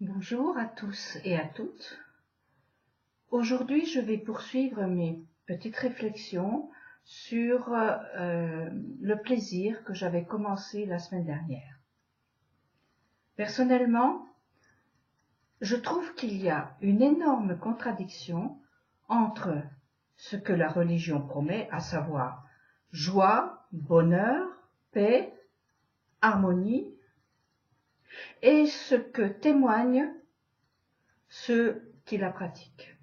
Bonjour à tous et à toutes. Aujourd'hui, je vais poursuivre mes petites réflexions sur le plaisir que j'avais commencé la semaine dernière. Personnellement, je trouve qu'il y a une énorme contradiction entre ce que la religion promet, à savoir joie, bonheur, paix, harmonie, et ce que témoignent ceux qui la pratiquent.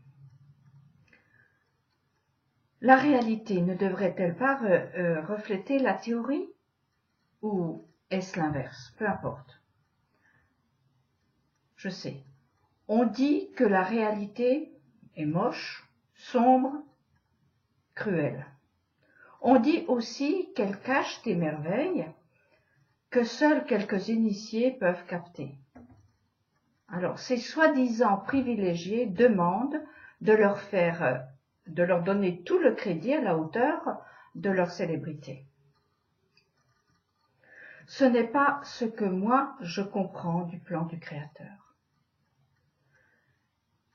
La réalité ne devrait-elle pas refléter la théorie ou est-ce l'inverse? Peu importe. Je sais. On dit que la réalité est moche, sombre, cruelle. On dit aussi qu'elle cache des merveilles que seuls quelques initiés peuvent capter. Alors, ces soi-disant privilégiés demandent de leur donner tout le crédit à la hauteur de leur célébrité. Ce n'est pas ce que moi je comprends du plan du Créateur.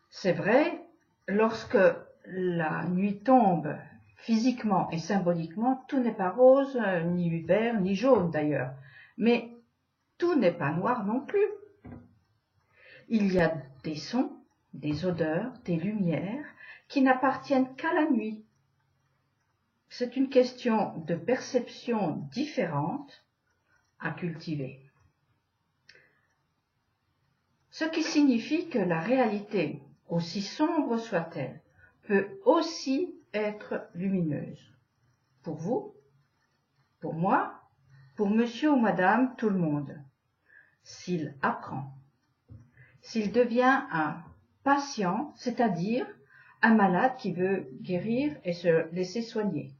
C'est vrai, lorsque la nuit tombe, physiquement et symboliquement, tout n'est pas rose, ni vert, ni jaune d'ailleurs, mais tout n'est pas noir non plus. Il y a des sons, des odeurs, des lumières qui n'appartiennent qu'à la nuit. C'est une question de perception différente à cultiver. Ce qui signifie que la réalité, aussi sombre soit-elle, peut aussi être lumineuse. Pour vous, pour moi, pour monsieur ou madame, tout le monde. S'il apprend, s'il devient un patient, c'est-à-dire un malade qui veut guérir et se laisser soigner.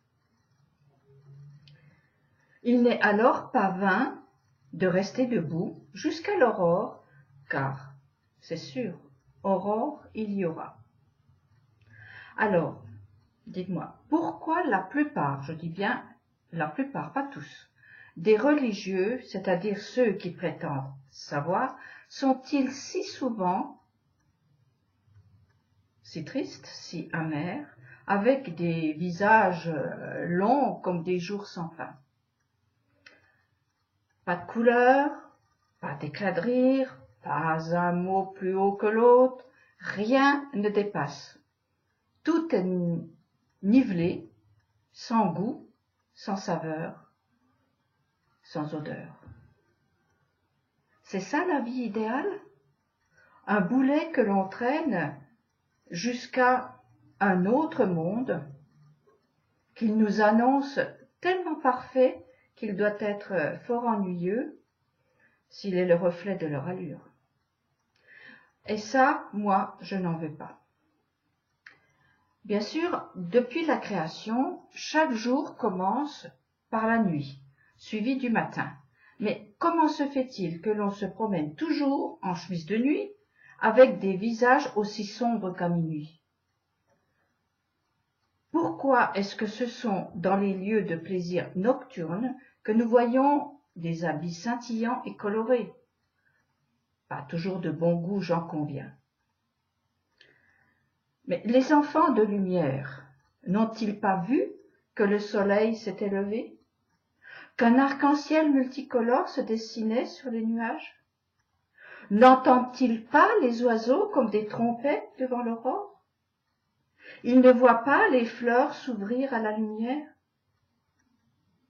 Il n'est alors pas vain de rester debout jusqu'à l'aurore, car, c'est sûr, aurore il y aura. Alors, dites-moi, pourquoi la plupart, je dis bien la plupart, pas tous, des religieux, c'est-à-dire ceux qui prétendent savoir, sont-ils si souvent si tristes, si amers, avec des visages longs comme des jours sans fin? Pas de couleur, pas d'éclat de rire, pas un mot plus haut que l'autre, rien ne dépasse. Tout est nivelé, sans goût, sans saveur, sans odeur. C'est ça la vie idéale? Un boulet que l'on traîne jusqu'à un autre monde qu'il nous annonce tellement parfait qu'il doit être fort ennuyeux s'il est le reflet de leur allure. Et ça, moi, je n'en veux pas. Bien sûr, depuis la création, chaque jour commence par la nuit, suivi du matin. Mais comment se fait-il que l'on se promène toujours en chemise de nuit, avec des visages aussi sombres qu'à minuit? Pourquoi est-ce que ce sont dans les lieux de plaisir nocturnes que nous voyons des habits scintillants et colorés? Pas toujours de bon goût, j'en conviens. Mais les enfants de lumière n'ont-ils pas vu que le soleil s'était levé, qu'un arc-en-ciel multicolore se dessinait sur les nuages? N'entendent-ils pas les oiseaux comme des trompettes devant l'aurore? Ils ne voient pas les fleurs s'ouvrir à la lumière?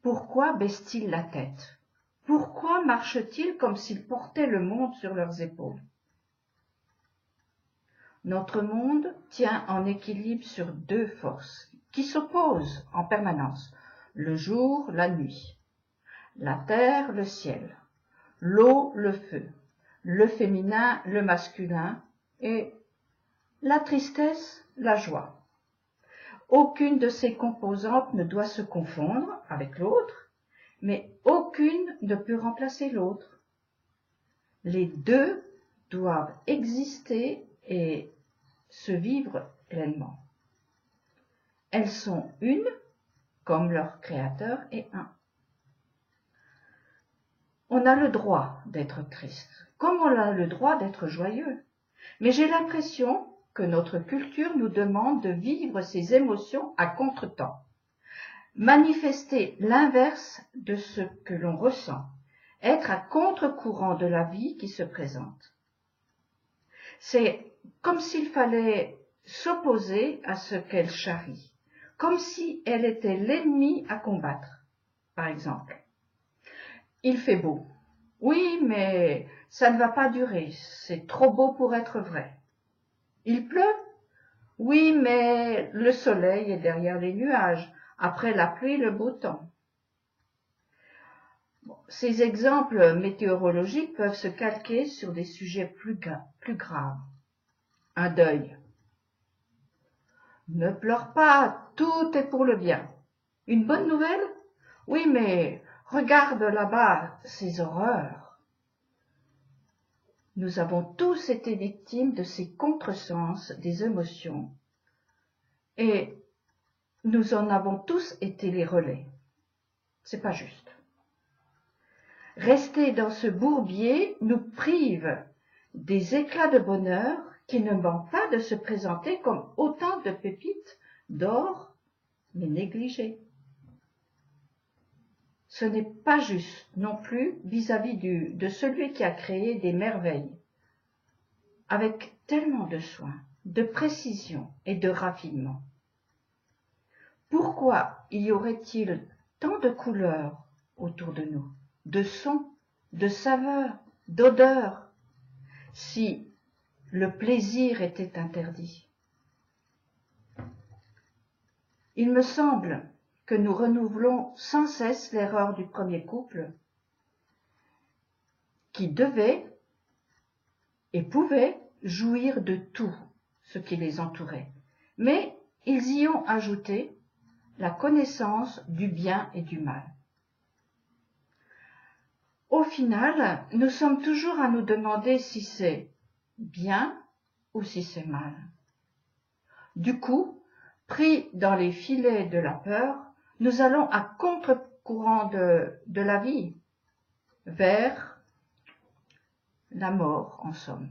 Pourquoi baissent-ils la tête? Pourquoi marchent-ils comme s'ils portaient le monde sur leurs épaules? Notre monde tient en équilibre sur deux forces qui s'opposent en permanence, le jour, la nuit, la terre, le ciel, l'eau, le feu, le féminin, le masculin et la tristesse, la joie. Aucune de ces composantes ne doit se confondre avec l'autre, mais aucune ne peut remplacer l'autre. Les deux doivent exister et se vivre pleinement. Elles sont une, comme leur créateur est un. On a le droit d'être triste, comme on a le droit d'être joyeux. Mais j'ai l'impression que notre culture nous demande de vivre ces émotions à contretemps. Manifester l'inverse de ce que l'on ressent, être à contre-courant de la vie qui se présente. C'est comme s'il fallait s'opposer à ce qu'elle charrie, comme si elle était l'ennemi à combattre. Par exemple, il fait beau. Oui, mais ça ne va pas durer, c'est trop beau pour être vrai. Il pleut? Oui, mais le soleil est derrière les nuages. Après la pluie, le beau temps. Ces exemples météorologiques peuvent se calquer sur des sujets plus graves. Un deuil. Ne pleure pas, tout est pour le bien. Une bonne nouvelle? Oui, mais regarde là-bas ces horreurs. Nous avons tous été victimes de ces contresens des émotions et nous en avons tous été les relais. C'est pas juste. Rester dans ce bourbier nous prive des éclats de bonheur qui ne manquent pas de se présenter comme autant de pépites d'or, mais négligées. Ce n'est pas juste non plus vis-à-vis de celui qui a créé des merveilles, avec tellement de soin, de précision et de raffinement. Pourquoi y aurait-il tant de couleurs autour de nous, de sons, de saveurs, d'odeurs, si le plaisir était interdit? Il me semble que nous renouvelons sans cesse l'erreur du premier couple qui devait et pouvait jouir de tout ce qui les entourait. Mais ils y ont ajouté la connaissance du bien et du mal. Au final, nous sommes toujours à nous demander si c'est bien ou si c'est mal. Du coup, pris dans les filets de la peur, nous allons à contre-courant de la vie, vers la mort en somme.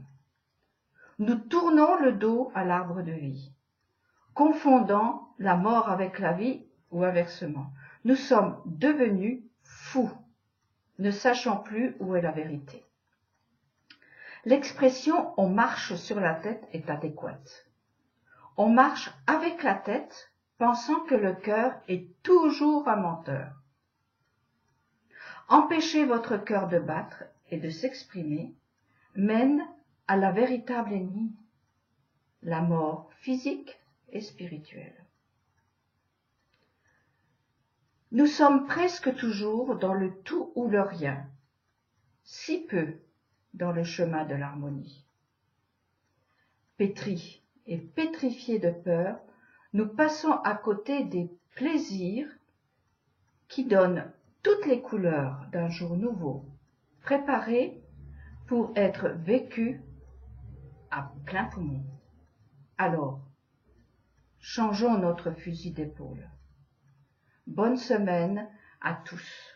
Nous tournons le dos à l'arbre de vie, confondant la mort avec la vie ou inversement. Nous sommes devenus fous, ne sachant plus où est la vérité. L'expression « on marche sur la tête » est adéquate. On marche avec la tête, pensant que le cœur est toujours un menteur. Empêcher votre cœur de battre et de s'exprimer mène à la véritable ennemie, la mort physique et spirituelle. Nous sommes presque toujours dans le tout ou le rien, si peu dans le chemin de l'harmonie. Pétris et pétrifiés de peur, nous passons à côté des plaisirs qui donnent toutes les couleurs d'un jour nouveau, préparé pour être vécu à plein poumon. Alors, changeons notre fusil d'épaule. Bonne semaine à tous.